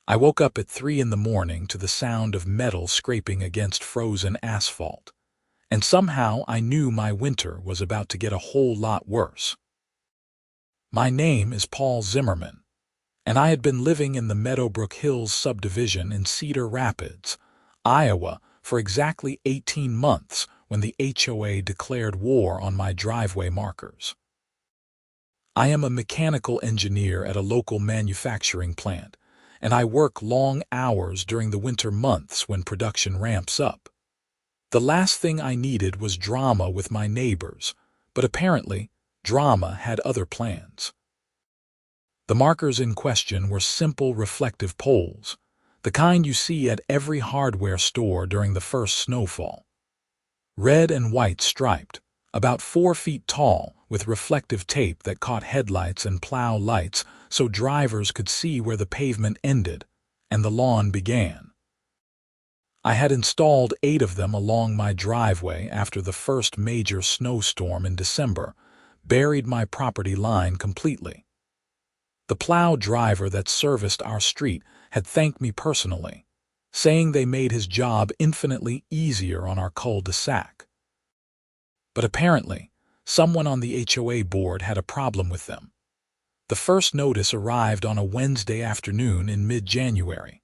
I woke up at 3 in the morning to the sound of metal scraping against frozen asphalt, and somehow I knew my winter was about to get a whole lot worse. My name is Paul Zimmerman, and I had been living in the Meadowbrook Hills subdivision in Cedar Rapids, Iowa, for exactly 18 months when the HOA declared war on my driveway markers. I am a mechanical engineer at a local manufacturing plant, and I work long hours during the winter months when production ramps up. The last thing I needed was drama with my neighbors, but apparently, drama had other plans. The markers in question were simple reflective poles, the kind you see at every hardware store during the first snowfall. Red and white striped, about 4 feet tall, with reflective tape that caught headlights and plow lights so drivers could see where the pavement ended and the lawn began. I had installed 8 of them along my driveway after the first major snowstorm in December buried my property line completely. The plow driver that serviced our street had thanked me personally, saying they made his job infinitely easier on our cul-de-sac. But apparently, someone on the HOA board had a problem with them. The first notice arrived on a Wednesday afternoon in mid-January.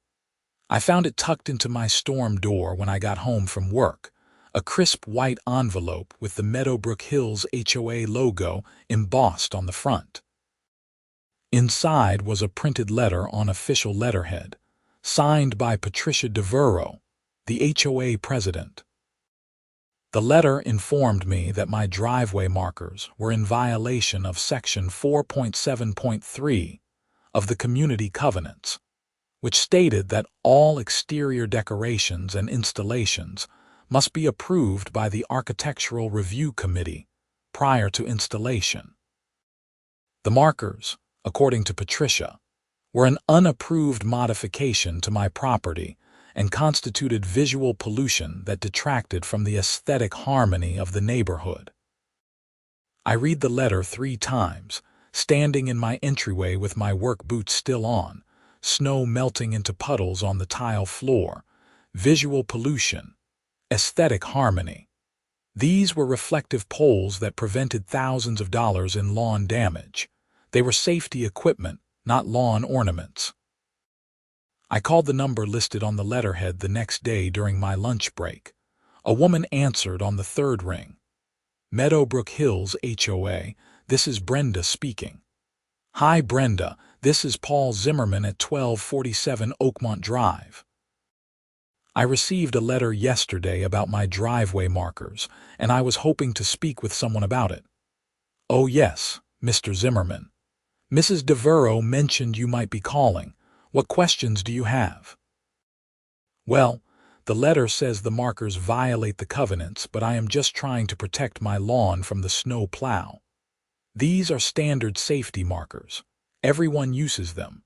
I found it tucked into my storm door when I got home from work, a crisp white envelope with the Meadowbrook Hills HOA logo embossed on the front. Inside was a printed letter on official letterhead, signed by Patricia DeVero, the HOA president. The letter informed me that my driveway markers were in violation of Section 4.7.3 of the Community Covenants, which stated that all exterior decorations and installations must be approved by the Architectural Review Committee prior to installation. The markers, according to Patricia, were an unapproved modification to my property and constituted visual pollution that detracted from the aesthetic harmony of the neighborhood. I read the letter 3 times, standing in my entryway with my work boots still on, snow melting into puddles on the tile floor, visual pollution, aesthetic harmony. These were reflective poles that prevented thousands of dollars in lawn damage. They were safety equipment, not lawn ornaments. I called the number listed on the letterhead the next day during my lunch break. A woman answered on the 3rd ring. Meadowbrook Hills HOA, this is Brenda speaking. Hi Brenda, this is Paul Zimmerman at 1247 Oakmont Drive. I received a letter yesterday about my driveway markers, and I was hoping to speak with someone about it. Oh yes, Mr. Zimmerman. Mrs. DeVero mentioned you might be calling. What questions do you have? Well, the letter says the markers violate the covenants, but I am just trying to protect my lawn from the snow plow. These are standard safety markers. Everyone uses them.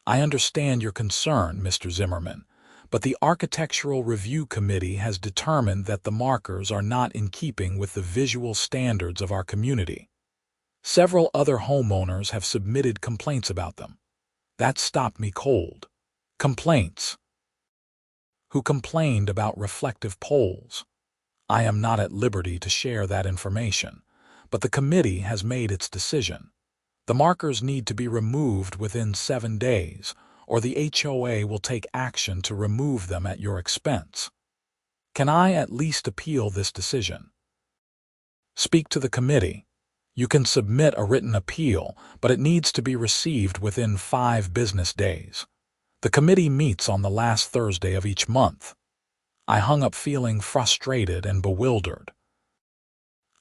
I understand your concern, Mr. Zimmerman, but the Architectural Review Committee has determined that the markers are not in keeping with the visual standards of our community. Several other homeowners have submitted complaints about them. That stopped me cold. Complaints. Who complained about reflective poles? I am not at liberty to share that information, but the committee has made its decision. The markers need to be removed within 7 days, or the HOA will take action to remove them at your expense. Can I at least appeal this decision? Speak to the committee. You can submit a written appeal, but it needs to be received within 5 business days. The committee meets on the last Thursday of each month. I hung up feeling frustrated and bewildered.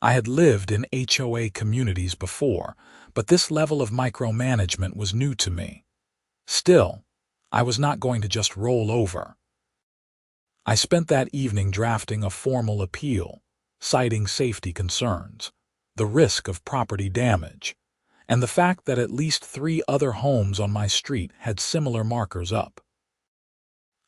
I had lived in HOA communities before, but this level of micromanagement was new to me. Still, I was not going to just roll over. I spent that evening drafting a formal appeal, citing safety concerns, the risk of property damage, and the fact that at least 3 other homes on my street had similar markers up.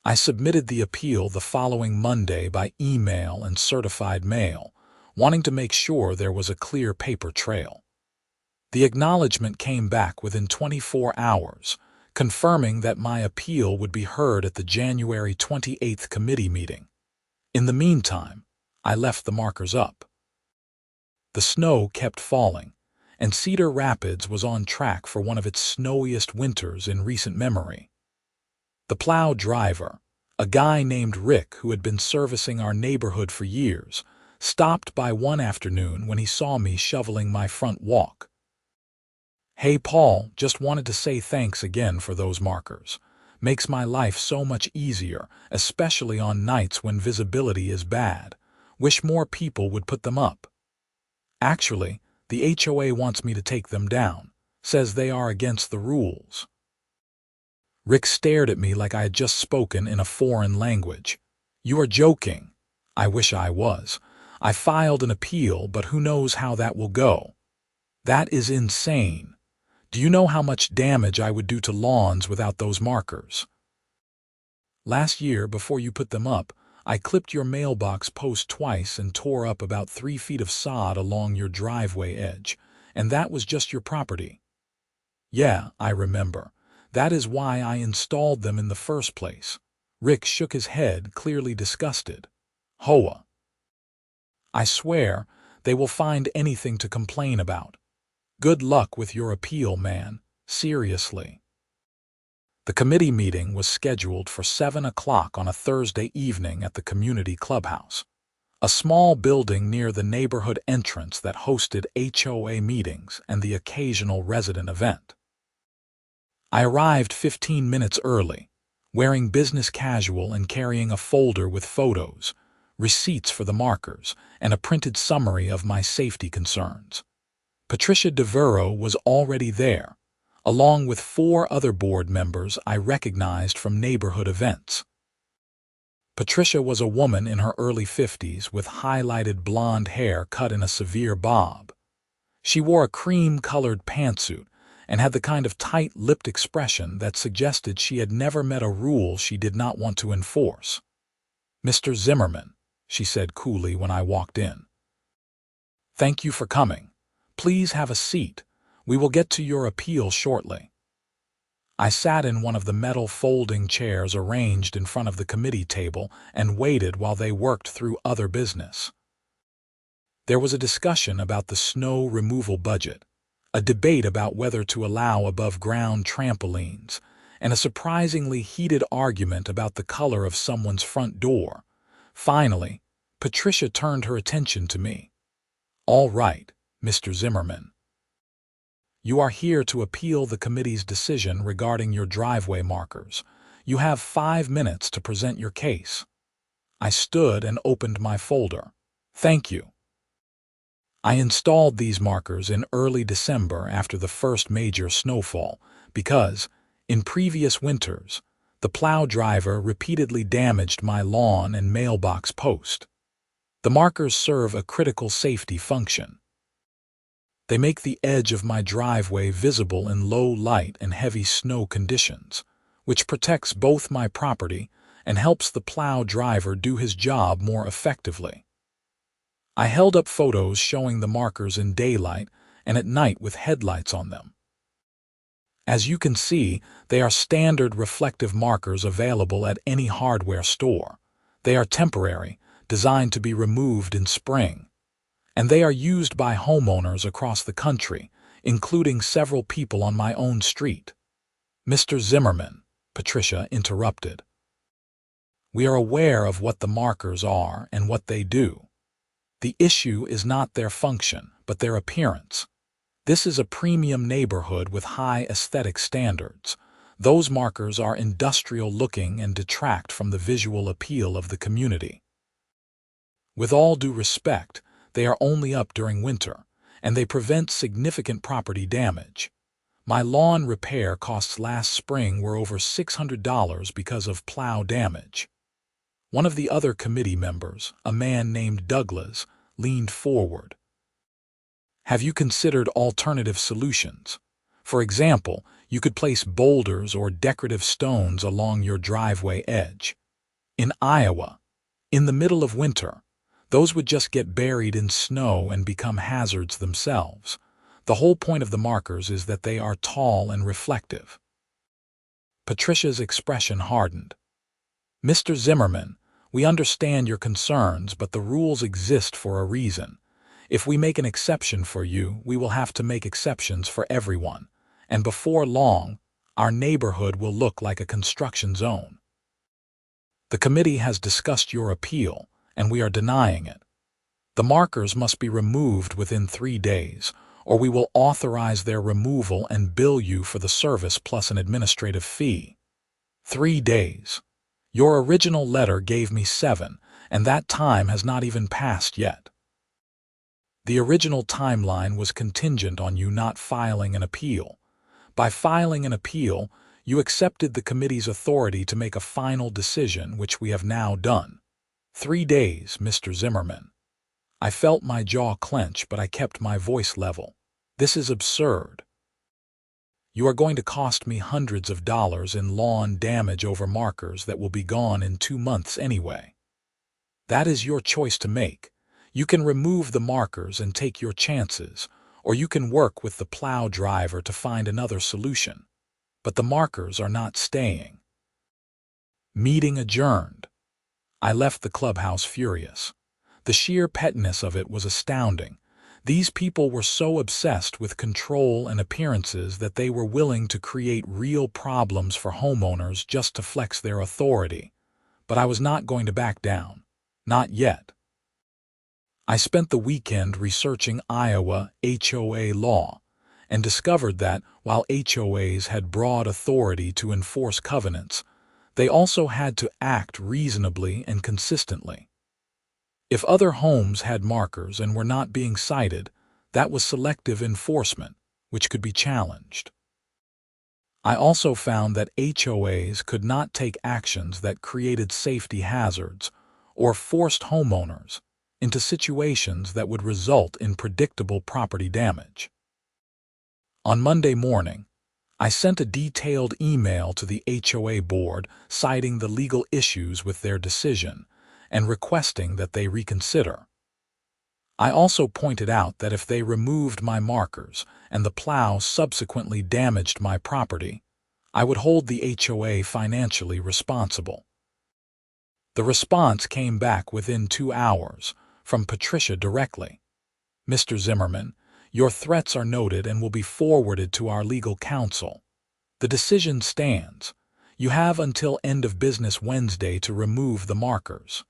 I submitted the appeal the following Monday by email and certified mail, wanting to make sure there was a clear paper trail. The acknowledgement came back within 24 hours, confirming that my appeal would be heard at the January 28th committee meeting. In the meantime, I left the markers up. The snow kept falling, and Cedar Rapids was on track for one of its snowiest winters in recent memory. The Plow driver, a guy named Rick who had been servicing our neighborhood for years, stopped by one afternoon when he saw me shoveling my front walk. "Hey Paul, just wanted to say thanks again for those markers. Makes my life so much easier, especially on nights when visibility is bad. Wish more people would put them up. Actually, the HOA wants me to take them down, says they are against the rules." Rick stared at me like I had just spoken in a foreign language. "You are joking." I wish I was. I filed an appeal, but who knows how that will go. That is insane. Do you know how much damage I would do to lawns without those markers? Last year, before you put them up, I clipped your mailbox post twice and tore up about 3 feet of sod along your driveway edge, and that was just your property. Yeah, I remember. That is why I installed them in the first place. Rick shook his head, clearly disgusted. HOA. I swear, they will find anything to complain about. Good luck with your appeal, man. Seriously. The committee meeting was scheduled for 7 o'clock on a Thursday evening at the community clubhouse, a small building near the neighborhood entrance that hosted HOA meetings and the occasional resident event. I arrived 15 minutes early, wearing business casual and carrying a folder with photos, receipts for the markers, and a printed summary of my safety concerns. Patricia DeVero was already there, along with 4 other board members I recognized from neighborhood events. Patricia was a woman in her early 50s with highlighted blonde hair cut in a severe bob. She wore a cream-colored pantsuit and had the kind of tight-lipped expression that suggested she had never met a rule she did not want to enforce. "Mr. Zimmerman," she said coolly when I walked in. "Thank you for coming. Please have a seat. We will get to your appeal shortly." I sat in one of the metal folding chairs arranged in front of the committee table and waited while they worked through other business. There was a discussion about the snow removal budget, a debate about whether to allow above-ground trampolines, and a surprisingly heated argument about the color of someone's front door. Finally, Patricia turned her attention to me. "All right, Mr. Zimmerman. You are here to appeal the committee's decision regarding your driveway markers. You have 5 minutes to present your case." I stood and opened my folder. "Thank you. I installed these markers in early December after the first major snowfall because, in previous winters, the Plow driver repeatedly damaged my lawn and mailbox post. The markers serve a critical safety function. They make the edge of my driveway visible in low light and heavy snow conditions, which protects both my property and helps the Plow driver do his job more effectively. I held up photos showing the markers in daylight and at night with headlights on them. As you can see, they are standard reflective markers available at any hardware store. They are temporary, designed to be removed in spring, and they are used by homeowners across the country, including several people on my own street." "Mr. Zimmerman," Patricia interrupted. "We are aware of what the markers are and what they do. The issue is not their function, but their appearance. This is a premium neighborhood with high aesthetic standards. Those markers are industrial-looking and detract from the visual appeal of the community. With all due respect, they are only up during winter, and they prevent significant property damage. My lawn repair costs last spring were over $600 because of Plow damage." One of the other committee members, a man named Douglas, leaned forward. "Have you considered alternative solutions? For example, you could place boulders or decorative stones along your driveway edge. In Iowa, in the middle of winter, those would just get buried in snow and become hazards themselves. The whole point of the markers is that they are tall and reflective." Patricia's expression hardened. Mr. Zimmerman, we understand your concerns, but the rules exist for a reason. If we make an exception for you, we will have to make exceptions for everyone, and before long, our neighborhood will look like a construction zone. The committee has discussed your appeal, and we are denying it. The markers must be removed within 3 days, or we will authorize their removal and bill you for the service plus an administrative fee. 3 days. Your original letter gave me 7, and that time has not even passed yet. The original timeline was contingent on you not filing an appeal. By filing an appeal, you accepted the committee's authority to make a final decision, which we have now done. 3 days, Mr. Zimmerman. I felt my jaw clench, but I kept my voice level. This is absurd. You are going to cost me hundreds of dollars in lawn damage over markers that will be gone in 2 months anyway. That is your choice to make. You can remove the markers and take your chances, or you can work with the plow driver to find another solution. But the markers are not staying. Meeting adjourned. I left the clubhouse furious. The sheer pettiness of it was astounding. These people were so obsessed with control and appearances that they were willing to create real problems for homeowners just to flex their authority. But I was not going to back down. Not yet. I spent the weekend researching Iowa HOA law and discovered that, while HOAs had broad authority to enforce covenants, they also had to act reasonably and consistently. If other homes had markers and were not being cited, that was selective enforcement, which could be challenged. I also found that HOAs could not take actions that created safety hazards or forced homeowners into situations that would result in predictable property damage. On Monday morning, I sent a detailed email to the HOA board citing the legal issues with their decision and requesting that they reconsider. I also pointed out that if they removed my markers and the plow subsequently damaged my property, I would hold the HOA financially responsible. The response came back within 2 hours from Patricia directly. Mr. Zimmerman, your threats are noted and will be forwarded to our legal counsel. The decision stands. You have until end of business Wednesday to remove the markers.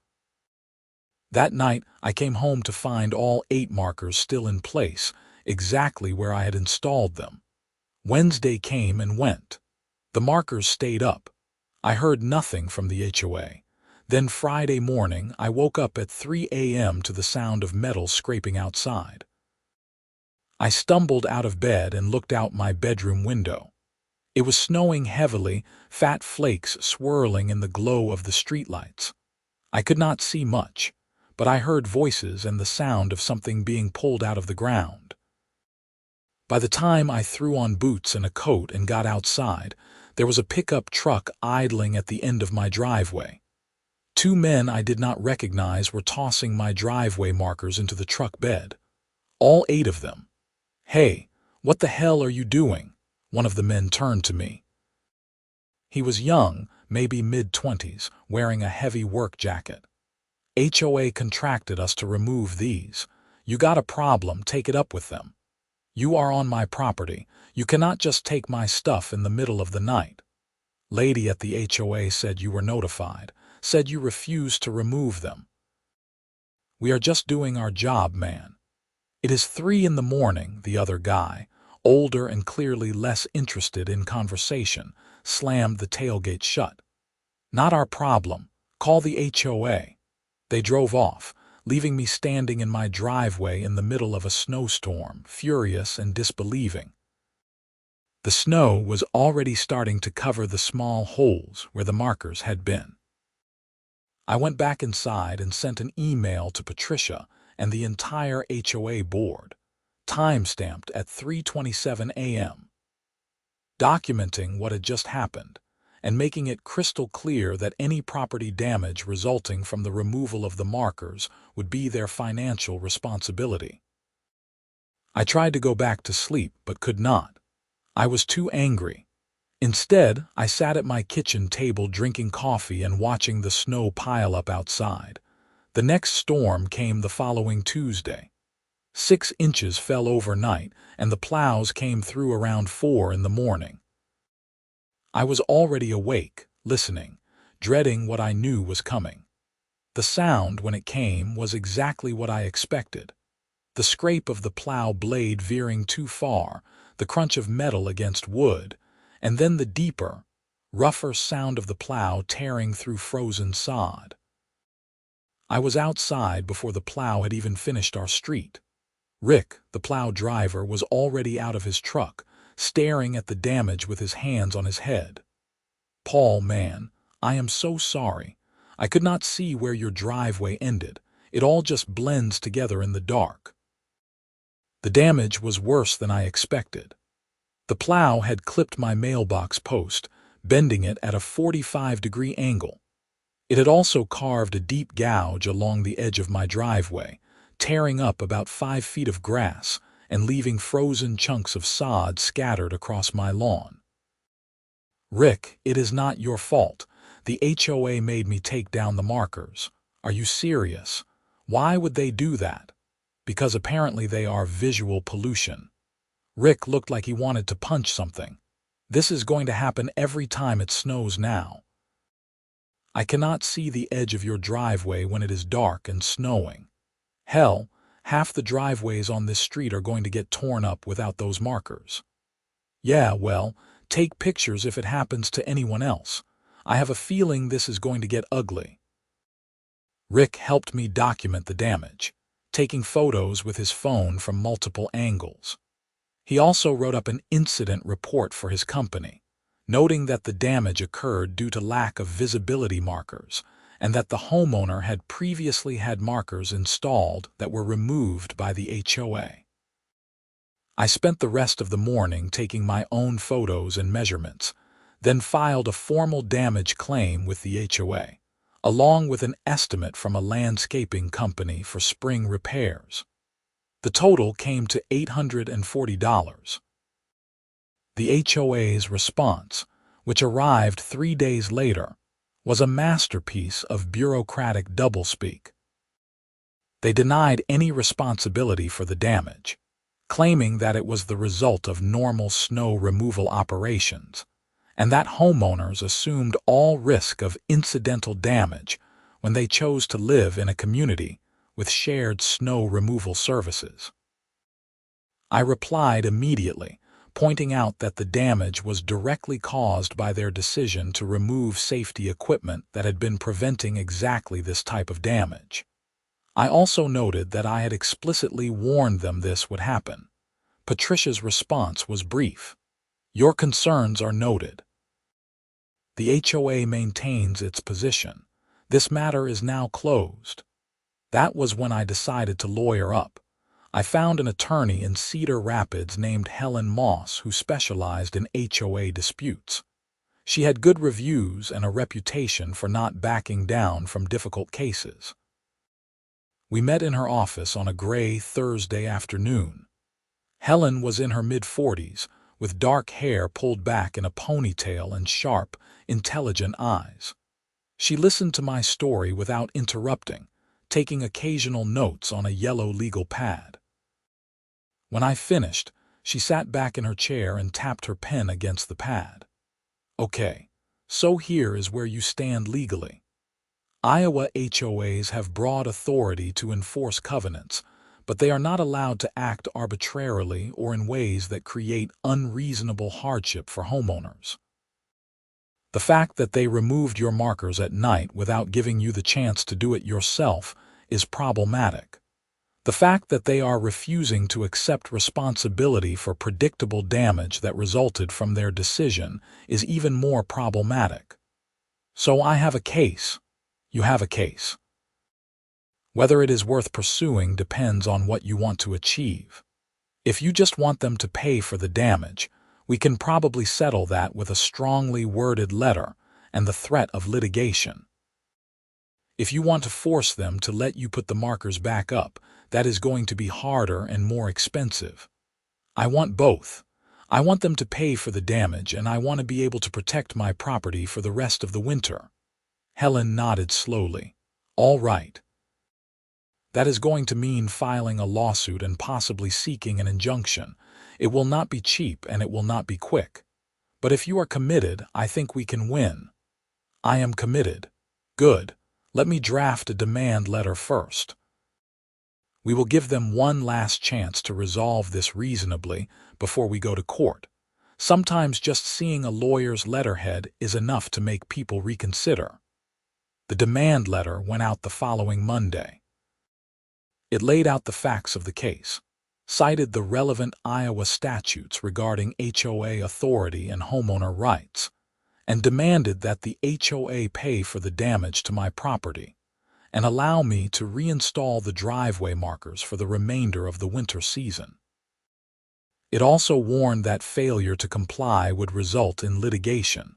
That night, I came home to find all 8 markers still in place, exactly where I had installed them. Wednesday came and went. The markers stayed up. I heard nothing from the HOA. Then Friday morning, I woke up at 3 a.m. to the sound of metal scraping outside. I stumbled out of bed and looked out my bedroom window. It was snowing heavily, fat flakes swirling in the glow of the streetlights. I could not see much, but I heard voices and the sound of something being pulled out of the ground. By the time I threw on boots and a coat and got outside, there was a pickup truck idling at the end of my driveway. 2 men I did not recognize were tossing my driveway markers into the truck bed. All 8 of them. "Hey, what the hell are you doing?" One of the men turned to me. He was young, maybe mid-20s, wearing a heavy work jacket. "HOA contracted us to remove these. You got a problem, take it up with them. You are on my property. You cannot just take my stuff in the middle of the night." Lady at the HOA said you were notified, said you refused to remove them. "We are just doing our job, man." "It is 3 in the morning, the other guy, older and clearly less interested in conversation, slammed the tailgate shut. "Not our problem. Call the HOA. They drove off, leaving me standing in my driveway in the middle of a snowstorm, furious and disbelieving. The snow was already starting to cover the small holes where the markers had been. I went back inside and sent an email to Patricia and the entire HOA board, time-stamped at 3:27 a.m., documenting what had just happened and making it crystal clear that any property damage resulting from the removal of the markers would be their financial responsibility. I tried to go back to sleep but could not. I was too angry. Instead, I sat at my kitchen table drinking coffee and watching the snow pile up outside. The next storm came the following Tuesday. 6 inches fell overnight, and the plows came through around 4 in the morning. I was already awake, listening, dreading what I knew was coming. The sound, when it came, was exactly what I expected. The scrape of the plow blade veering too far, the crunch of metal against wood, and then the deeper, rougher sound of the plow tearing through frozen sod. I was outside before the plow had even finished our street. Rick, the plow driver, was already out of his truck, staring at the damage with his hands on his head. "Paul, man, I am so sorry. I could not see where your driveway ended. It all just blends together in the dark." The damage was worse than I expected. The plow had clipped my mailbox post, bending it at a 45-degree angle. It had also carved a deep gouge along the edge of my driveway, tearing up about 5 feet of grass and leaving frozen chunks of sod scattered across my lawn. "Rick, it is not your fault. The HOA made me take down the markers." "Are you serious? Why would they do that?" "Because apparently they are visual pollution." Rick looked like he wanted to punch something. "This is going to happen every time it snows now. I cannot see the edge of your driveway when it is dark and snowing. Hell, half the driveways on this street are going to get torn up without those markers." "Yeah, well, take pictures if it happens to anyone else. I have a feeling this is going to get ugly." Rick helped me document the damage, taking photos with his phone from multiple angles. He also wrote up an incident report for his company, noting that the damage occurred due to lack of visibility markers and that the homeowner had previously had markers installed that were removed by the HOA. I spent the rest of the morning taking my own photos and measurements, then filed a formal damage claim with the HOA, along with an estimate from a landscaping company for spring repairs. The total came to $840. The HOA's response, which arrived 3 days later, was a masterpiece of bureaucratic doublespeak. They denied any responsibility for the damage, claiming that it was the result of normal snow removal operations, and that homeowners assumed all risk of incidental damage when they chose to live in a community with shared snow removal services. I replied immediately, pointing out that the damage was directly caused by their decision to remove safety equipment that had been preventing exactly this type of damage. I also noted that I had explicitly warned them this would happen. Patricia's response was brief. "Your concerns are noted." The HOA maintains its position. This matter is now closed. That was when I decided to lawyer up. I found an attorney in Cedar Rapids named Helen Moss who specialized in HOA disputes. She had good reviews and a reputation for not backing down from difficult cases. We met in her office on a gray Thursday afternoon. Helen was in her mid-40s, with dark hair pulled back in a ponytail and sharp, intelligent eyes. She listened to my story without interrupting, taking occasional notes on a yellow legal pad. When I finished, she sat back in her chair and tapped her pen against the pad. "Okay, so here is where you stand legally. Iowa HOAs have broad authority to enforce covenants, but they are not allowed to act arbitrarily or in ways that create unreasonable hardship for homeowners. The fact that they removed your markers at night without giving you the chance to do it yourself is problematic. The fact that they are refusing to accept responsibility for predictable damage that resulted from their decision is even more problematic. So I have a case. You have a case. Whether it is worth pursuing depends on what you want to achieve. If you just want them to pay for the damage, we can probably settle that with a strongly worded letter and the threat of litigation. If you want to force them to let you put the markers back up, that is going to be harder and more expensive. I want both. I want them to pay for the damage, and I want to be able to protect my property for the rest of the winter." Helen nodded slowly. "All right. That is going to mean filing a lawsuit and possibly seeking an injunction. It will not be cheap and it will not be quick. But if you are committed, I think we can win." "I am committed." "Good. Let me draft a demand letter first. We will give them one last chance to resolve this reasonably before we go to court. Sometimes just seeing a lawyer's letterhead is enough to make people reconsider." The demand letter went out the following Monday. It laid out the facts of the case, cited the relevant Iowa statutes regarding HOA authority and homeowner rights, and demanded that the HOA pay for the damage to my property and allow me to reinstall the driveway markers for the remainder of the winter season. It also warned that failure to comply would result in litigation.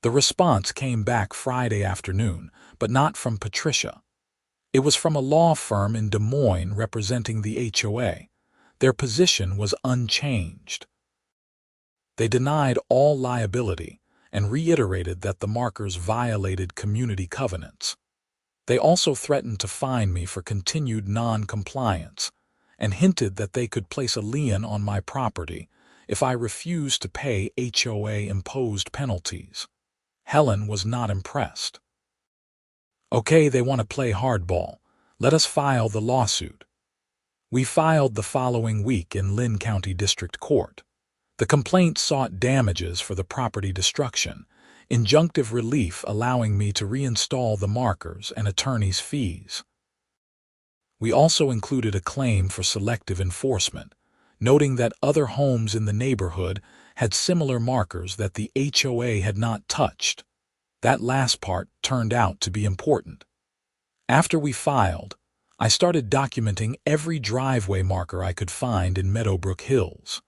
The response came back Friday afternoon, but not from Patricia. It was from a law firm in Des Moines representing the HOA. Their position was unchanged. They denied all liability and reiterated that the markers violated community covenants. They also threatened to fine me for continued non-compliance and hinted that they could place a lien on my property if I refused to pay HOA-imposed penalties. Helen was not impressed. "Okay, they want to play hardball. Let us file the lawsuit." We filed the following week in Lynn County District Court. The complaint sought damages for the property destruction, injunctive relief allowing me to reinstall the markers, and attorney's fees. We also included a claim for selective enforcement, noting that other homes in the neighborhood had similar markers that the HOA had not touched. That last part turned out to be important. After we filed, I started documenting every driveway marker I could find in Meadowbrook Hills.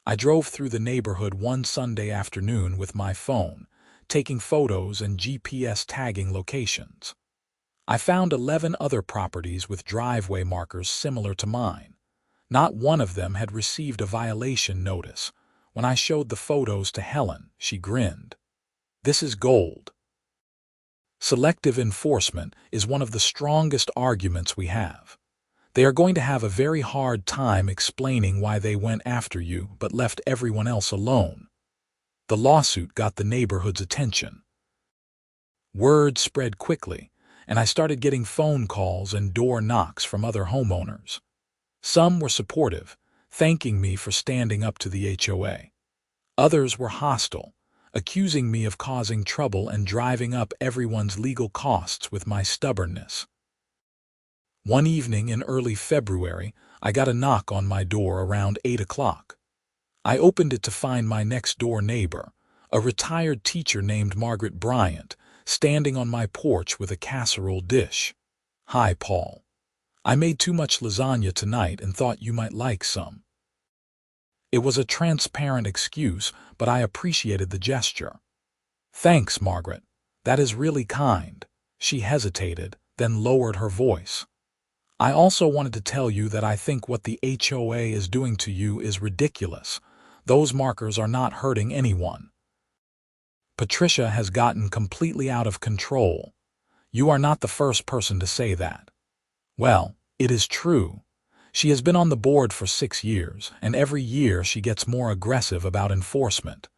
I drove through the neighborhood one Sunday afternoon with my phone, taking photos and GPS tagging locations. I found 11 other properties with driveway markers similar to mine. Not one of them had received a violation notice. When I showed the photos to Helen, she grinned. "This is gold." Selective enforcement is one of the strongest arguments we have. They are going to have a very hard time explaining why they went after you but left everyone else alone. The lawsuit got the neighborhood's attention. Word spread quickly, and I started getting phone calls and door knocks from other homeowners. Some were supportive, thanking me for standing up to the HOA. Others were hostile, accusing me of causing trouble and driving up everyone's legal costs with my stubbornness. One evening in early February, I got a knock on my door around 8 o'clock. I opened it to find my next-door neighbor, a retired teacher named Margaret Bryant, standing on my porch with a casserole dish. "Hi, Paul. I made too much lasagna tonight and thought you might like some." It was a transparent excuse, but I appreciated the gesture. "Thanks, Margaret. That is really kind." She hesitated, then lowered her voice. "I also wanted to tell you that I think what the HOA is doing to you is ridiculous. Those markers are not hurting anyone. Patricia has gotten completely out of control. You are not the first person to say that." "Well, it is true. She has been on the board for 6 years, and every year she gets more aggressive about enforcement.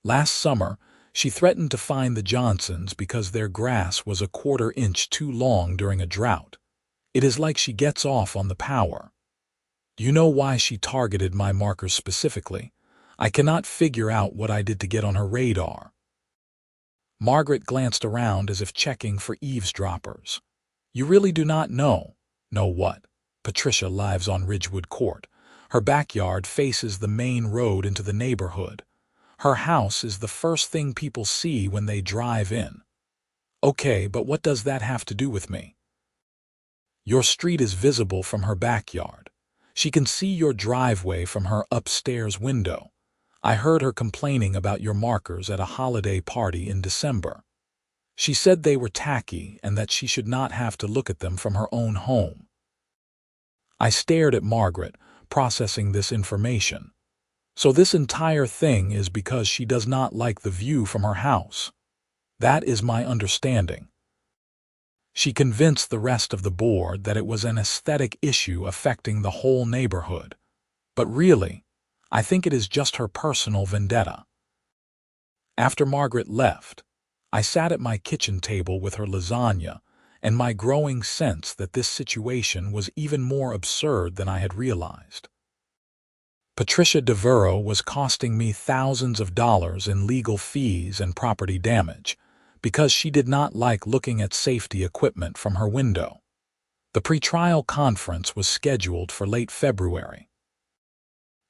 Last summer, she threatened to fine the Johnsons because their grass was a 1/4 inch too long during a drought. It is like she gets off on the power. Do you know why she targeted my markers specifically? I cannot figure out what I did to get on her radar." Margaret glanced around as if checking for eavesdroppers. "You really do not know?" "Know what?" "Patricia lives on Ridgewood Court. Her backyard faces the main road into the neighborhood. Her house is the first thing people see when they drive in." "Okay, but what does that have to do with me?" "Your street is visible from her backyard. She can see your driveway from her upstairs window. I heard her complaining about your markers at a holiday party in December. She said they were tacky and that she should not have to look at them from her own home." I stared at Margaret, processing this information. So this entire thing is because she does not like the view from her house. That is my understanding. She convinced the rest of the board that it was an aesthetic issue affecting the whole neighborhood. But really, I think it is just her personal vendetta. After Margaret left, I sat at my kitchen table with her lasagna and my growing sense that this situation was even more absurd than I had realized. Patricia Devereaux was costing me thousands of dollars in legal fees and property damage because she did not like looking at safety equipment from her window. The pretrial conference was scheduled for late February.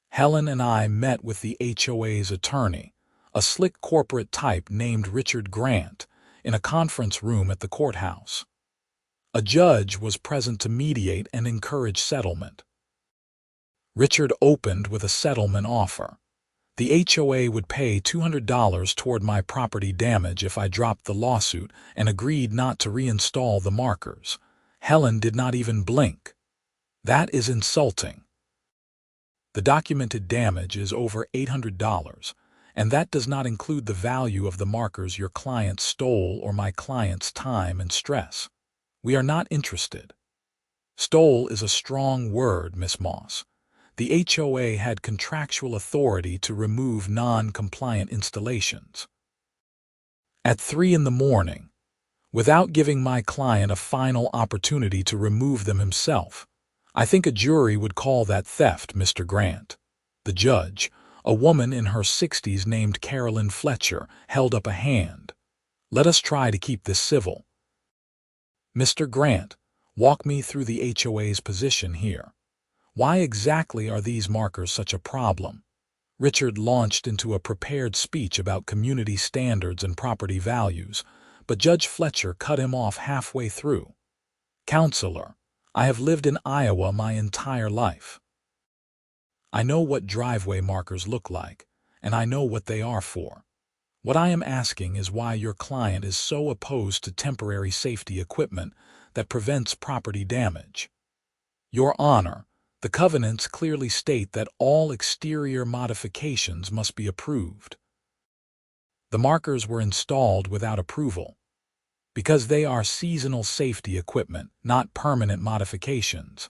Helen and I met with the HOA's attorney, a slick corporate type named Richard Grant, in a conference room at the courthouse. A judge was present to mediate and encourage settlement. Richard opened with a settlement offer. The HOA would pay $200 toward my property damage if I dropped the lawsuit and agreed not to reinstall the markers. Helen did not even blink. That is insulting. The documented damage is over $800, and that does not include the value of the markers your client stole or my client's time and stress. We are not interested. Stole is a strong word, Miss Moss. The HOA had contractual authority to remove non-compliant installations. At 3 in the morning, without giving my client a final opportunity to remove them himself, I think a jury would call that theft, Mr. Grant. The judge, a woman in her 60s named Carolyn Fletcher, held up a hand. Let us try to keep this civil. Mr. Grant, walk me through the HOA's position here. Why exactly are these markers such a problem? Richard launched into a prepared speech about community standards and property values, but Judge Fletcher cut him off halfway through. Counselor, I have lived in Iowa my entire life. I know what driveway markers look like, and I know what they are for. What I am asking is why your client is so opposed to temporary safety equipment that prevents property damage. Your Honor, the covenants clearly state that all exterior modifications must be approved. The markers were installed without approval. Because they are seasonal safety equipment, not permanent modifications.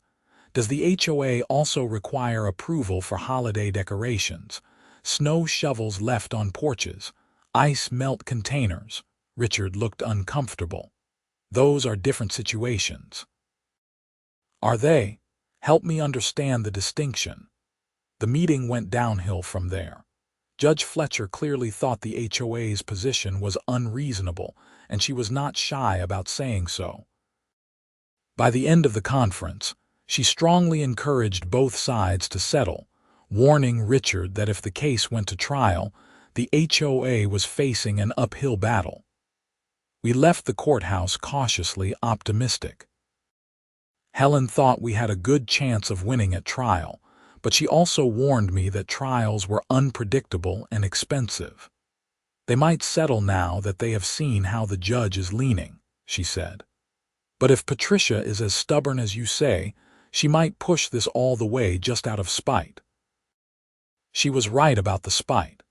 Does the HOA also require approval for holiday decorations, snow shovels left on porches, ice melt containers? Richard looked uncomfortable. Those are different situations. Are they? Help me understand the distinction. The meeting went downhill from there. Judge Fletcher clearly thought the HOA's position was unreasonable, and she was not shy about saying so. By the end of the conference, she strongly encouraged both sides to settle, warning Richard that if the case went to trial, the HOA was facing an uphill battle. We left the courthouse cautiously optimistic. Helen thought we had a good chance of winning at trial, but she also warned me that trials were unpredictable and expensive. They might settle now that they have seen how the judge is leaning, she said. But if Patricia is as stubborn as you say, she might push this all the way just out of spite. She was right about the spite.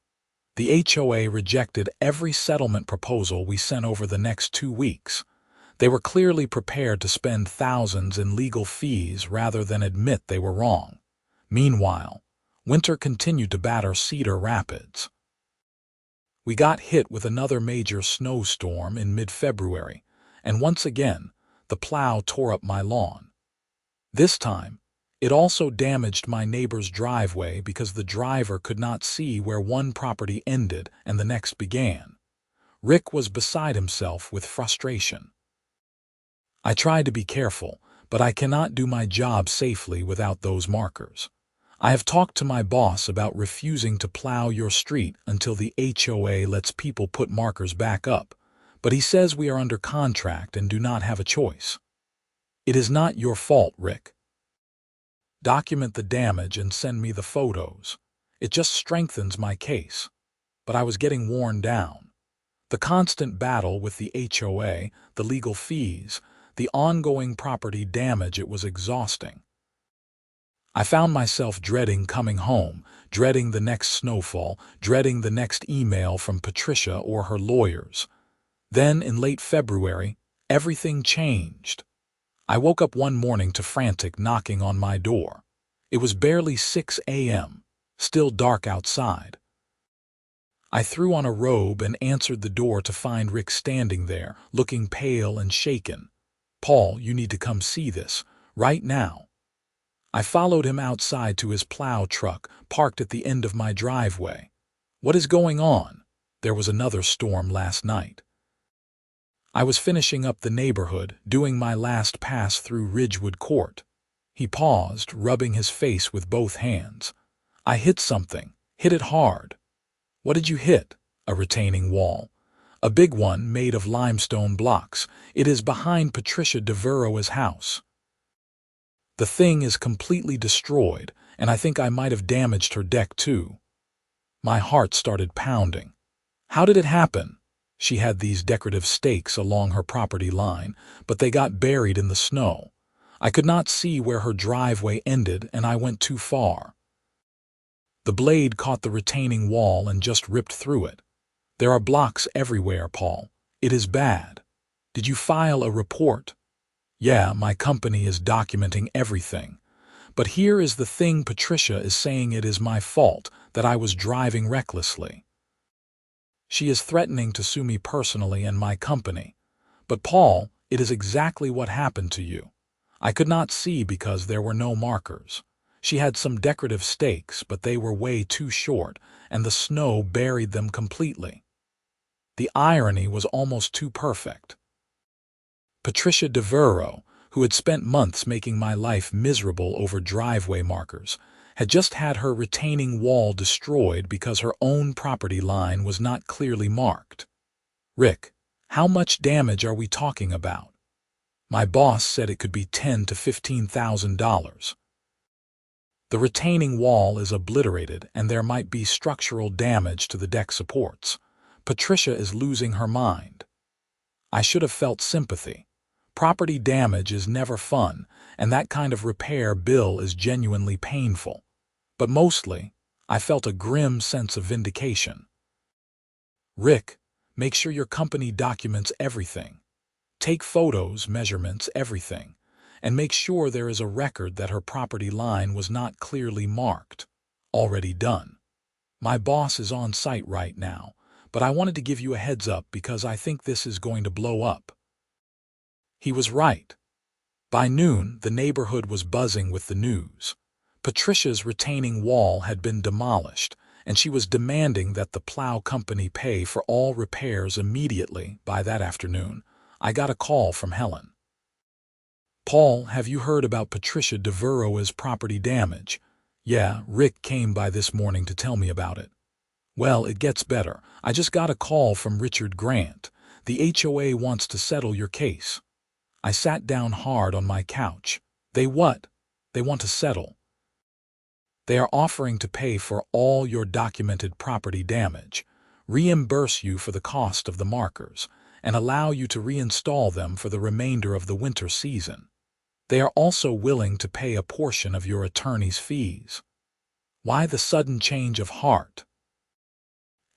The HOA rejected every settlement proposal we sent over the next 2 weeks. They were clearly prepared to spend thousands in legal fees rather than admit they were wrong. Meanwhile, winter continued to batter Cedar Rapids. We got hit with another major snowstorm in mid-February, and once again, the plow tore up my lawn. This time, it also damaged my neighbor's driveway because the driver could not see where one property ended and the next began. Rick was beside himself with frustration. I tried to be careful, but I cannot do my job safely without those markers. I have talked to my boss about refusing to plow your street until the HOA lets people put markers back up, but he says we are under contract and do not have a choice. It is not your fault, Rick. Document the damage and send me the photos. It just strengthens my case. But I was getting worn down. The constant battle with the HOA, the legal fees, the ongoing property damage, it was exhausting. I found myself dreading coming home, dreading the next snowfall, dreading the next email from Patricia or her lawyers. Then, in late February, everything changed. I woke up one morning to frantic knocking on my door. It was barely 6 a.m., still dark outside. I threw on a robe and answered the door to find Rick standing there, looking pale and shaken. "Paul, you need to come see this, right now." I followed him outside to his plow truck, parked at the end of my driveway. "What is going on?" There was another storm last night. I was finishing up the neighborhood, doing my last pass through Ridgewood Court. He paused, rubbing his face with both hands. "I hit something, hit it hard." "What did you hit?" "A retaining wall. A big one made of limestone blocks. It is behind Patricia DeVero's house. The thing is completely destroyed, and I think I might have damaged her deck too." My heart started pounding. How did it happen? She had these decorative stakes along her property line, but they got buried in the snow. I could not see where her driveway ended, and I went too far. The blade caught the retaining wall and just ripped through it. There are blocks everywhere, Paul. It is bad. Did you file a report? Yeah, my company is documenting everything. But here is the thing: Patricia is saying it is my fault, that I was driving recklessly. She is threatening to sue me personally and my company. But Paul, it is exactly what happened to you. I could not see because there were no markers. She had some decorative stakes, but they were way too short, and the snow buried them completely. The irony was almost too perfect. Patricia DeVero, who had spent months making my life miserable over driveway markers, had just had her retaining wall destroyed because her own property line was not clearly marked. "Rick, how much damage are we talking about?" My boss said it could be $10,000 to $15,000. The retaining wall is obliterated and there might be structural damage to the deck supports. Patricia is losing her mind. I should have felt sympathy. Property damage is never fun, and that kind of repair bill is genuinely painful. But mostly, I felt a grim sense of vindication. "Rick, make sure your company documents everything. Take photos, measurements, everything. And make sure there is a record that her property line was not clearly marked." Already done. My boss is on site right now, but I wanted to give you a heads up because I think this is going to blow up. He was right. By noon, the neighborhood was buzzing with the news. Patricia's retaining wall had been demolished, and she was demanding that the Plow company pay for all repairs immediately. By that afternoon, I got a call from Helen. "Paul, have you heard about Patricia DeVero's property damage?" "Yeah, Rick came by this morning to tell me about it." "Well, it gets better. I just got a call from Richard Grant. The HOA wants to settle your case." I sat down hard on my couch. "They what?" "They want to settle. They are offering to pay for all your documented property damage, reimburse you for the cost of the markers, and allow you to reinstall them for the remainder of the winter season. They are also willing to pay a portion of your attorney's fees." Why the sudden change of heart?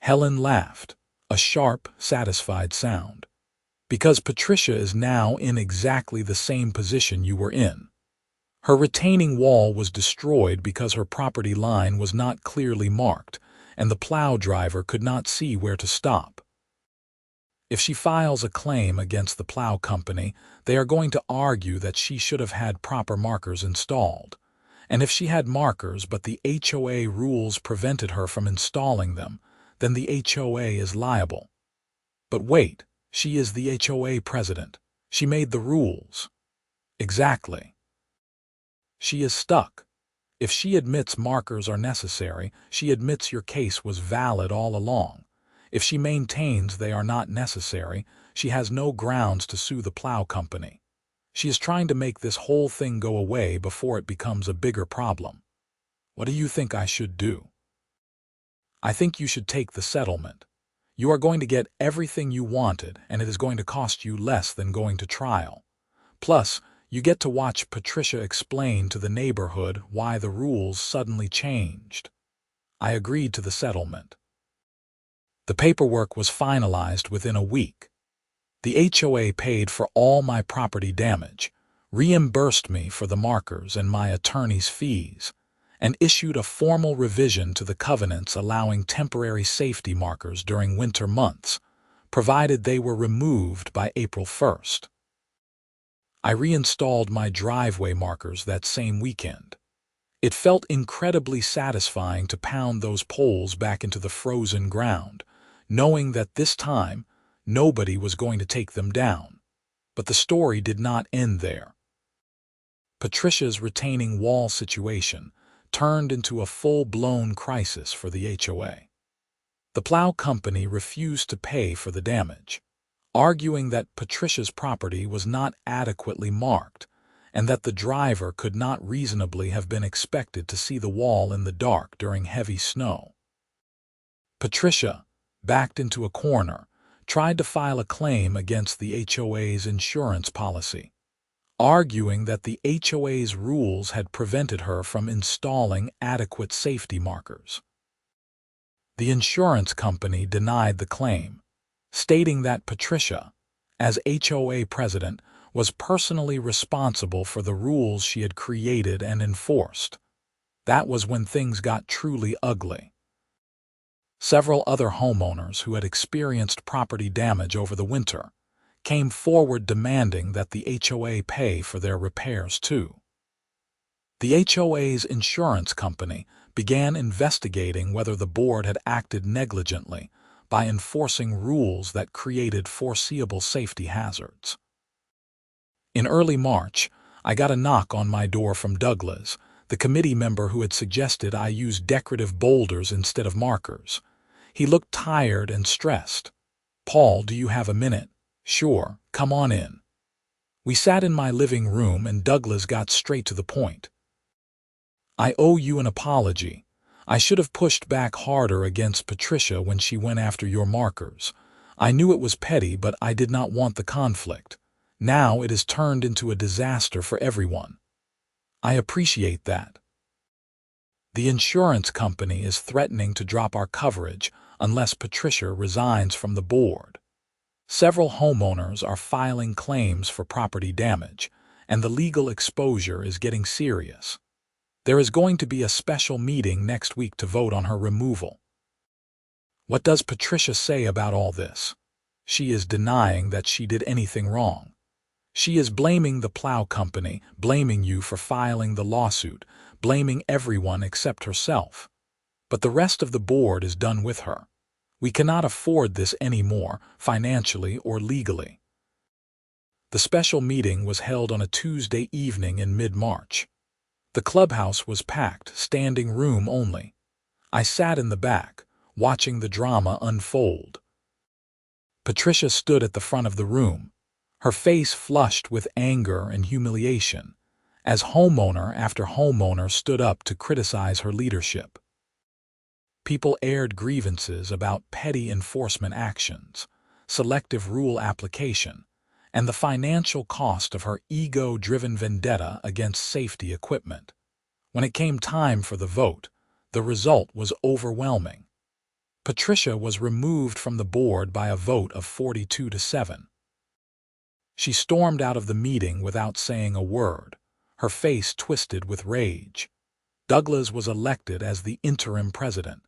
Helen laughed, a sharp, satisfied sound. "Because Patricia is now in exactly the same position you were in. Her retaining wall was destroyed because her property line was not clearly marked, and the plow driver could not see where to stop. If she files a claim against the plow company, they are going to argue that she should have had proper markers installed. And if she had markers but the HOA rules prevented her from installing them, then the HOA is liable. But wait, she is the HOA president. She made the rules." "Exactly. She is stuck. If she admits markers are necessary, she admits your case was valid all along. If she maintains they are not necessary, she has no grounds to sue the plow company. She is trying to make this whole thing go away before it becomes a bigger problem. What do you think I should do?" "I think you should take the settlement. You are going to get everything you wanted, and it is going to cost you less than going to trial. Plus, You get to watch Patricia explain to the neighborhood why the rules suddenly changed. I agreed to the settlement. The paperwork was finalized within a week. The HOA paid for all my property damage, reimbursed me for the markers and my attorney's fees, and issued a formal revision to the covenants allowing temporary safety markers during winter months, provided they were removed by April 1st. I reinstalled my driveway markers that same weekend. It felt incredibly satisfying to pound those poles back into the frozen ground, knowing that this time nobody was going to take them down. But the story did not end there. Patricia's retaining wall situation turned into a full-blown crisis for the HOA. The Plow company refused to pay for the damage, arguing that Patricia's property was not adequately marked and that the driver could not reasonably have been expected to see the wall in the dark during heavy snow. Patricia, backed into a corner, tried to file a claim against the HOA's insurance policy, arguing that the HOA's rules had prevented her from installing adequate safety markers. The insurance company denied the claim, stating that Patricia, as HOA president, was personally responsible for the rules she had created and enforced. That was when things got truly ugly. Several other homeowners who had experienced property damage over the winter came forward demanding that the HOA pay for their repairs too. The HOA's insurance company began investigating whether the board had acted negligently by enforcing rules that created foreseeable safety hazards. In early March, I got a knock on my door from Douglas, the committee member who had suggested I use decorative boulders instead of markers. He looked tired and stressed. "Paul, do you have a minute?" "Sure, come on in." We sat in my living room and Douglas got straight to the point. "I owe you an apology. I should have pushed back harder against Patricia when she went after your markers. I knew it was petty, but I did not want the conflict. Now it has turned into a disaster for everyone. I appreciate that. The insurance company is threatening to drop our coverage unless Patricia resigns from the board. Several homeowners are filing claims for property damage, and the legal exposure is getting serious. There is going to be a special meeting next week to vote on her removal." What does Patricia say about all this? She is denying that she did anything wrong. She is blaming the Plow company, blaming you for filing the lawsuit, blaming everyone except herself. But the rest of the board is done with her. We cannot afford this anymore, financially or legally. The special meeting was held on a Tuesday evening in mid-March. The clubhouse was packed, standing room only. I sat in the back, watching the drama unfold. Patricia stood at the front of the room, her face flushed with anger and humiliation, as homeowner after homeowner stood up to criticize her leadership. People aired grievances about petty enforcement actions, selective rule application, and the financial cost of her ego-driven vendetta against safety equipment. When it came time for the vote, the result was overwhelming. Patricia was removed from the board by a vote of 42-7. She stormed out of the meeting without saying a word, her face twisted with rage. Douglas was elected as the interim president,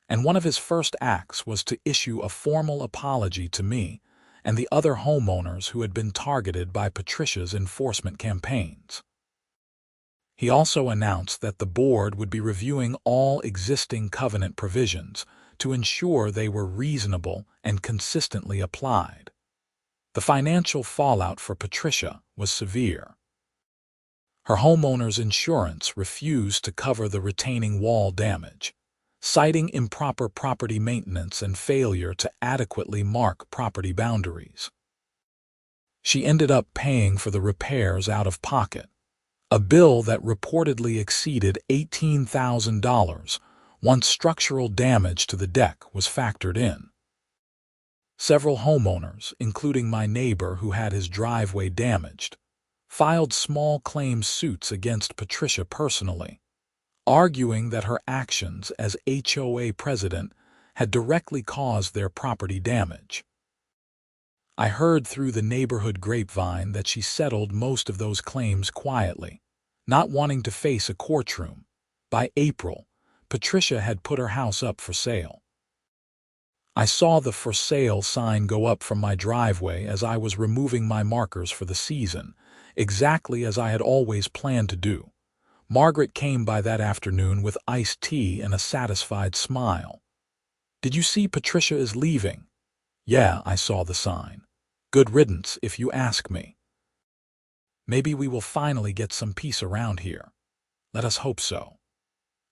and one of his first acts was to issue a formal apology to me and the other homeowners who had been targeted by Patricia's enforcement campaigns. He also announced that the board would be reviewing all existing covenant provisions to ensure they were reasonable and consistently applied. The financial fallout for Patricia was severe. Her homeowner's insurance refused to cover the retaining wall damage, citing improper property maintenance and failure to adequately mark property boundaries. She ended up paying for the repairs out of pocket, a bill that reportedly exceeded $18,000 once structural damage to the deck was factored in. Several homeowners, including my neighbor who had his driveway damaged, filed small claim suits against Patricia personally, arguing that her actions as HOA president had directly caused their property damage. I heard through the neighborhood grapevine that she settled most of those claims quietly, not wanting to face a courtroom. By April, Patricia had put her house up for sale. I saw the for sale sign go up from my driveway as I was removing my markers for the season, exactly as I had always planned to do. Margaret came by that afternoon with iced tea and a satisfied smile. "Did you see Patricia is leaving?" "Yeah, I saw the sign. Good riddance, if you ask me. Maybe we will finally get some peace around here. Let us hope so."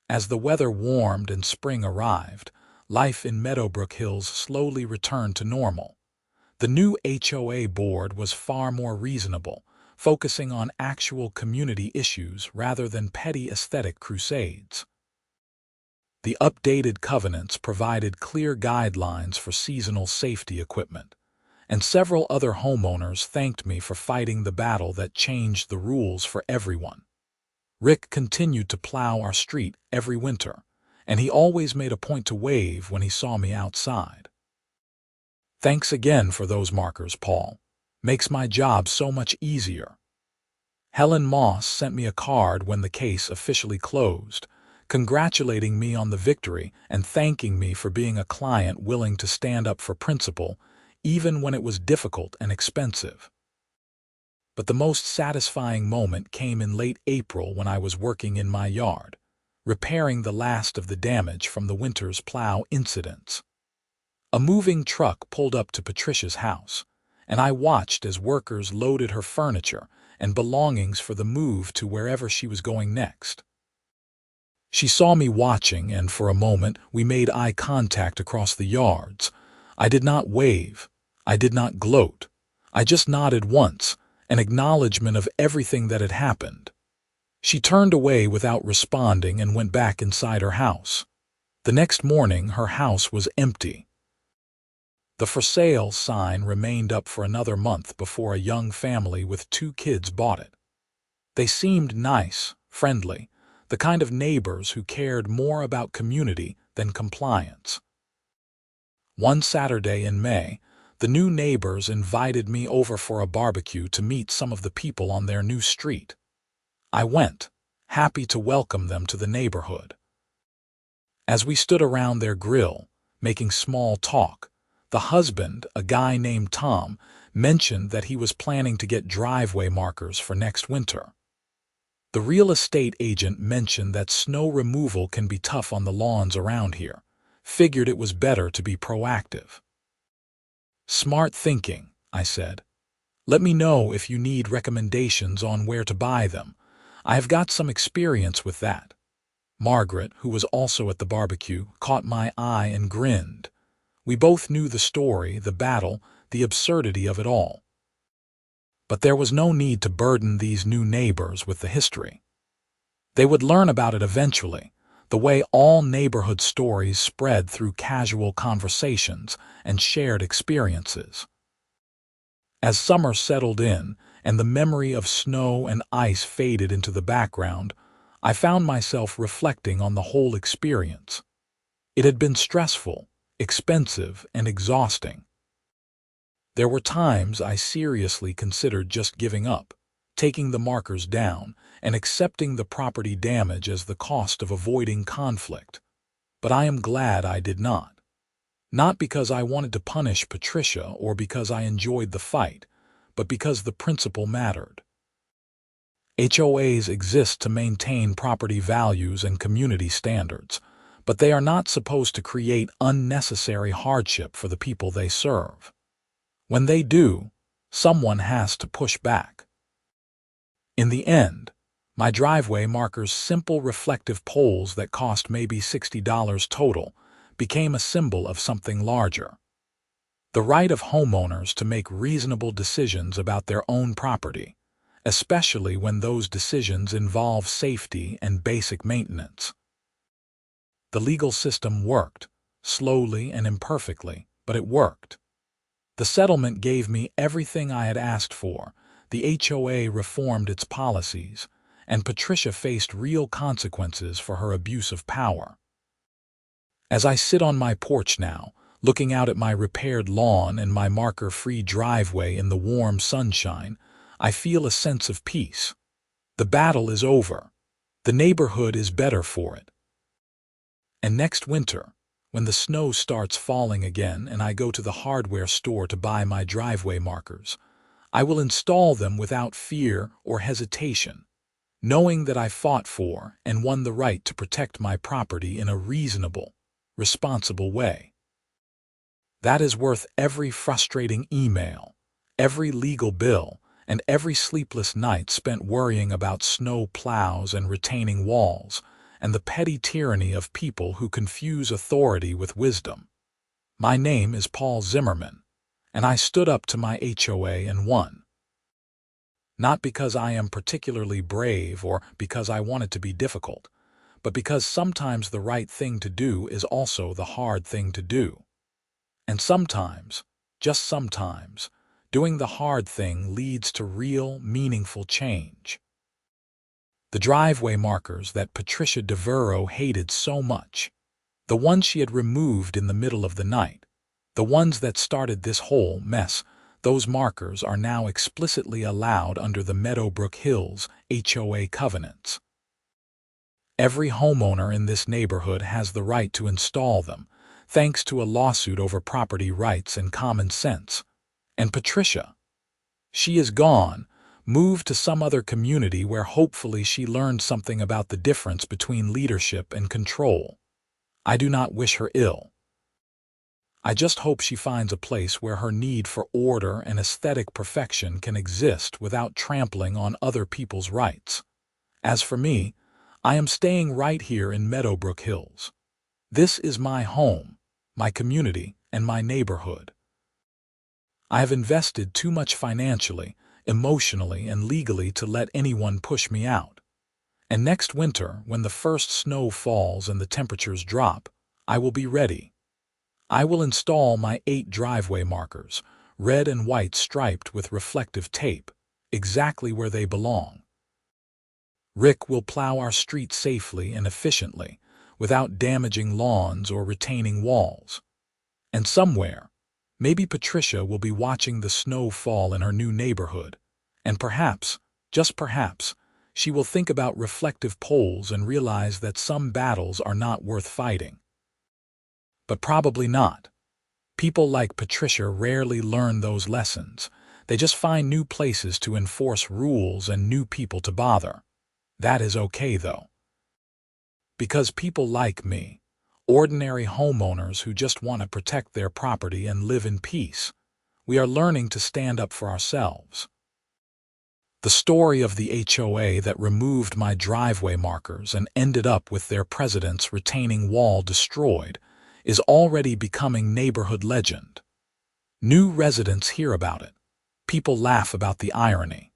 As the weather warmed and spring arrived, life in Meadowbrook Hills slowly returned to normal. The new HOA board was far more reasonable, focusing on actual community issues rather than petty aesthetic crusades. The updated covenants provided clear guidelines for seasonal safety equipment, and several other homeowners thanked me for fighting the battle that changed the rules for everyone. Rick continued to plow our street every winter, and he always made a point to wave when he saw me outside. "Thanks again for those markers, Paul. Makes my job so much easier." Helen Moss sent me a card when the case officially closed, congratulating me on the victory and thanking me for being a client willing to stand up for principle, even when it was difficult and expensive. But the most satisfying moment came in late April when I was working in my yard, repairing the last of the damage from the winter's plow incidents. A moving truck pulled up to Patricia's house, and I watched as workers loaded her furniture and belongings for the move to wherever she was going next. She saw me watching, and for a moment we made eye contact across the yards. I did not wave. I did not gloat. I just nodded once, an acknowledgement of everything that had happened. She turned away without responding and went back inside her house. The next morning, her house was empty. The for sale sign remained up for another month before a young family with 2 kids bought it. They seemed nice, friendly, the kind of neighbors who cared more about community than compliance. One Saturday in May, the new neighbors invited me over for a barbecue to meet some of the people on their new street. I went, happy to welcome them to the neighborhood. As we stood around their grill, making small talk, the husband, a guy named Tom, mentioned that he was planning to get driveway markers for next winter. The real estate agent mentioned that snow removal can be tough on the lawns around here, figured it was better to be proactive. "Smart thinking," I said. "Let me know if you need recommendations on where to buy them. I have got some experience with that." Margaret, who was also at the barbecue, caught my eye and grinned. We both knew the story, the battle, the absurdity of it all. But there was no need to burden these new neighbors with the history. They would learn about it eventually, the way all neighborhood stories spread through casual conversations and shared experiences. As summer settled in and the memory of snow and ice faded into the background, I found myself reflecting on the whole experience. It had been stressful, expensive, and exhausting. There were times I seriously considered just giving up, taking the markers down, and accepting the property damage as the cost of avoiding conflict. But I am glad I did not. Not because I wanted to punish Patricia or because I enjoyed the fight, but because the principle mattered. HOAs exist to maintain property values and community standards, but they are not supposed to create unnecessary hardship for the people they serve. When they do, someone has to push back. In the end, my driveway markers, simple reflective poles that cost maybe $60 total, became a symbol of something larger. The right of homeowners to make reasonable decisions about their own property, especially when those decisions involve safety and basic maintenance. The legal system worked, slowly and imperfectly, but it worked. The settlement gave me everything I had asked for, the HOA reformed its policies, and Patricia faced real consequences for her abuse of power. As I sit on my porch now, looking out at my repaired lawn and my marker-free driveway in the warm sunshine, I feel a sense of peace. The battle is over. The neighborhood is better for it. And next winter, when the snow starts falling again and I go to the hardware store to buy my driveway markers, I will install them without fear or hesitation, knowing that I fought for and won the right to protect my property in a reasonable, responsible way. That is worth every frustrating email, every legal bill, and every sleepless night spent worrying about snow plows and retaining walls, and the petty tyranny of people who confuse authority with wisdom. My name is Paul Zimmerman, and I stood up to my HOA and won. Not because I am particularly brave or because I want it to be difficult, but because sometimes the right thing to do is also the hard thing to do. And sometimes, just sometimes, doing the hard thing leads to real, meaningful change. The driveway markers that Patricia DeVero hated so much, the ones she had removed in the middle of the night, the ones that started this whole mess, those markers are now explicitly allowed under the Meadowbrook Hills HOA covenants. Every homeowner in this neighborhood has the right to install them, thanks to a lawsuit over property rights and common sense. And Patricia, she is gone, moved to some other community where hopefully she learned something about the difference between leadership and control. I do not wish her ill. I just hope she finds a place where her need for order and aesthetic perfection can exist without trampling on other people's rights. As for me, I am staying right here in Meadowbrook Hills. This is my home, my community, and my neighborhood. I have invested too much financially, emotionally, and legally to let anyone push me out. And next winter, when the first snow falls and the temperatures drop, I will be ready. I will install my 8 driveway markers, red and white striped with reflective tape, exactly where they belong. Rick will plow our street safely and efficiently, without damaging lawns or retaining walls. And somewhere, maybe Patricia will be watching the snow fall in her new neighborhood, and perhaps, just perhaps, she will think about reflective poles and realize that some battles are not worth fighting. But probably not. People like Patricia rarely learn those lessons. They just find new places to enforce rules and new people to bother. That is okay, though. Because people like me, ordinary homeowners who just want to protect their property and live in peace, we are learning to stand up for ourselves. The story of the HOA that removed my driveway markers and ended up with their president's retaining wall destroyed is already becoming neighborhood legend. New residents hear about it. People laugh about the irony.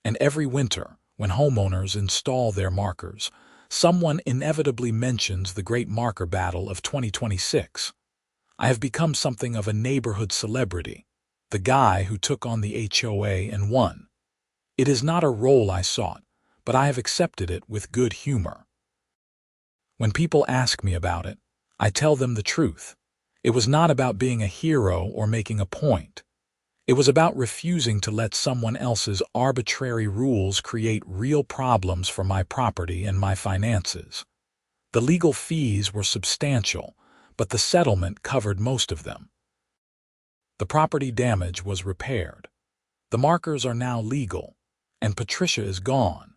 And every winter, when homeowners install their markers, someone inevitably mentions the great marker battle of 2026. I have become something of a neighborhood celebrity, the guy who took on the HOA and won. It is not a role I sought, but I have accepted it with good humor. When people ask me about it, I tell them the truth. It was not about being a hero or making a point. It was about refusing to let someone else's arbitrary rules create real problems for my property and my finances. The legal fees were substantial, but the settlement covered most of them. The property damage was repaired. The markers are now legal, and Patricia is gone.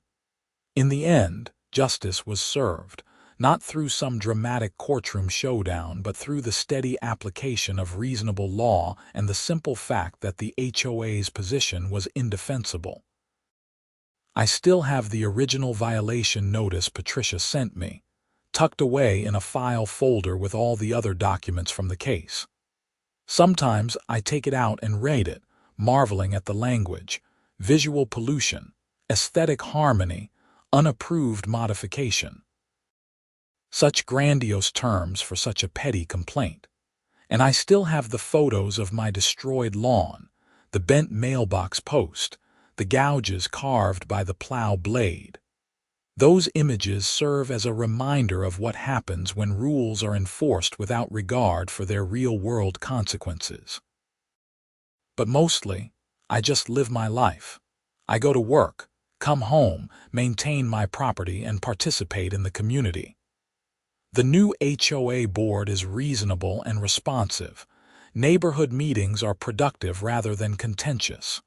In the end, justice was served, not through some dramatic courtroom showdown, but through the steady application of reasonable law and the simple fact that the HOA's position was indefensible. I still have the original violation notice Patricia sent me, tucked away in a file folder with all the other documents from the case. Sometimes I take it out and read it, marveling at the language, visual pollution, aesthetic harmony, unapproved modification. Such grandiose terms for such a petty complaint. And I still have the photos of my destroyed lawn, the bent mailbox post, the gouges carved by the plow blade. Those images serve as a reminder of what happens when rules are enforced without regard for their real-world consequences. But mostly, I just live my life. I go to work, come home, maintain my property, and participate in the community. The new HOA board is reasonable and responsive. Neighborhood meetings are productive rather than contentious.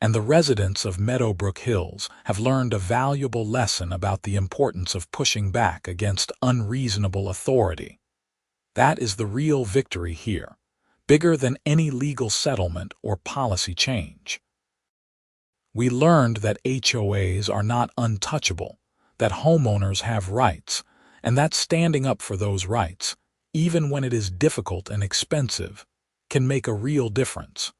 And the residents of Meadowbrook Hills have learned a valuable lesson about the importance of pushing back against unreasonable authority. That is the real victory here, bigger than any legal settlement or policy change. We learned that HOAs are not untouchable, that homeowners have rights, and that standing up for those rights, even when it is difficult and expensive, can make a real difference.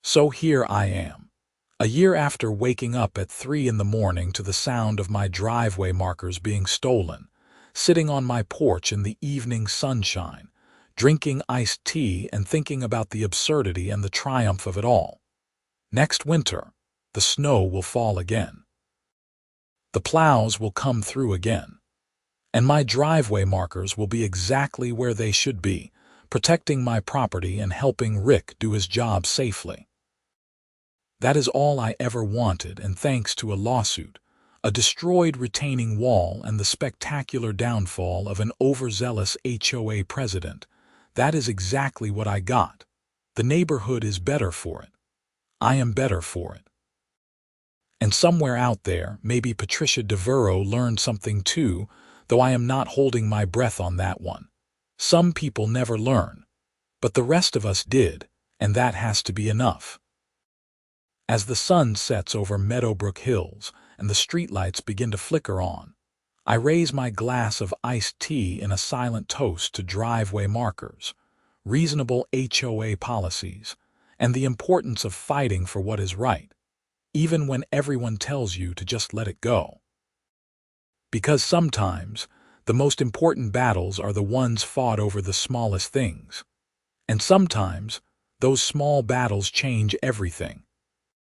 So here I am, a year after waking up at 3 in the morning to the sound of my driveway markers being stolen, sitting on my porch in the evening sunshine, drinking iced tea and thinking about the absurdity and the triumph of it all. Next winter, the snow will fall again. The plows will come through again. And my driveway markers will be exactly where they should be, protecting my property and helping Rick do his job safely. That is all I ever wanted, and thanks to a lawsuit, a destroyed retaining wall, and the spectacular downfall of an overzealous HOA president, that is exactly what I got. The neighborhood is better for it. I am better for it. And somewhere out there, maybe Patricia Devereaux learned something too, though I am not holding my breath on that one. Some people never learn, but the rest of us did, and that has to be enough. As the sun sets over Meadowbrook Hills and the streetlights begin to flicker on, I raise my glass of iced tea in a silent toast to driveway markers, reasonable HOA policies, and the importance of fighting for what is right, even when everyone tells you to just let it go. Because sometimes, the most important battles are the ones fought over the smallest things. And sometimes, those small battles change everything.